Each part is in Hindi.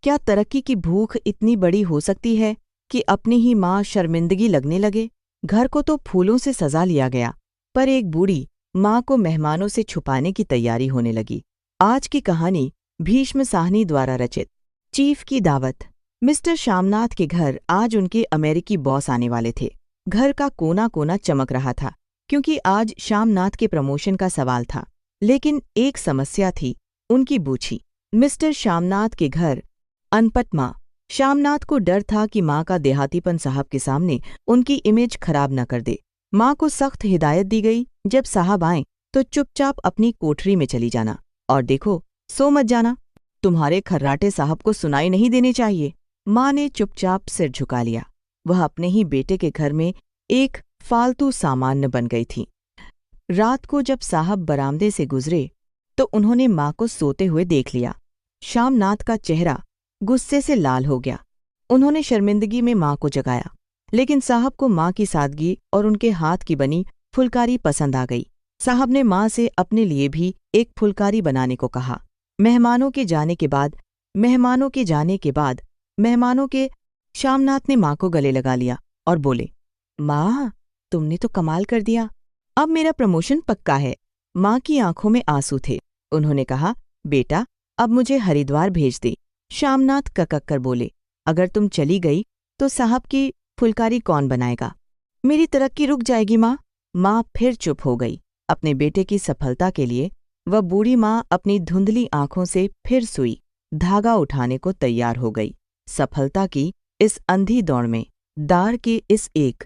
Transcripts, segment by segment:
क्या तरक्की की भूख इतनी बड़ी हो सकती है कि अपनी ही माँ शर्मिंदगी लगने लगे? घर को तो फूलों से सजा लिया गया, पर एक बूढ़ी माँ को मेहमानों से छुपाने की तैयारी होने लगी। आज की कहानी भीष्म साहनी द्वारा रचित। चीफ की दावत। मिस्टर श्यामनाथ के घर आज उनके अमेरिकी बॉस आने वाले थे। घर का कोना कोना चमक रहा था, क्योंकि आज श्यामनाथ के प्रमोशन का सवाल था। लेकिन एक समस्या थी, उनकी बूछी। मिस्टर श्यामनाथ के घर अनपट माँ। श्यामनाथ को डर था कि माँ का देहातीपन साहब के सामने उनकी इमेज खराब न कर दे। माँ को सख्त हिदायत दी गई, जब साहब आए तो चुपचाप अपनी कोठरी में चली जाना, और देखो, सो मत जाना, तुम्हारे खर्राटे साहब को सुनाई नहीं देने चाहिए। माँ ने चुपचाप सिर झुका लिया। वह अपने ही बेटे के घर में एक फालतू सामान्य बन गई थी। रात को जब साहब बरामदे से गुजरे तो उन्होंने माँ को सोते हुए देख लिया। श्यामनाथ का चेहरा गुस्से से लाल हो गया। उन्होंने शर्मिंदगी में माँ को जगाया, लेकिन साहब को माँ की सादगी और उनके हाथ की बनी फुलकारी पसंद आ गई। साहब ने माँ से अपने लिए भी एक फुलकारी बनाने को कहा। मेहमानों के श्यामनाथ ने माँ को गले लगा लिया और बोले, माँ, तुमने तो कमाल कर दिया, अब मेरा प्रमोशन पक्का है। माँ की आंखों में आंसू थे। उन्होंने कहा, बेटा, अब मुझे हरिद्वार भेज दे। श्यामनाथ ककक कर बोले, अगर तुम चली गई तो साहब की फुलकारी कौन बनाएगा? मेरी तरक्की रुक जाएगी माँ। माँ फिर चुप हो गई। अपने बेटे की सफलता के लिए वह बूढ़ी माँ अपनी धुंधली आंखों से फिर सुई धागा उठाने को तैयार हो गई। सफलता की इस अंधी दौड़ में दार के इस एक,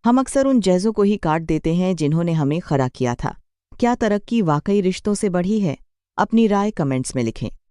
हम अक्सर उन जैज़ों को ही काट देते हैं जिन्होंने हमें खरा किया था। क्या तरक्की वाकई रिश्तों से बढ़ी है? अपनी राय कमेंट्स में लिखें।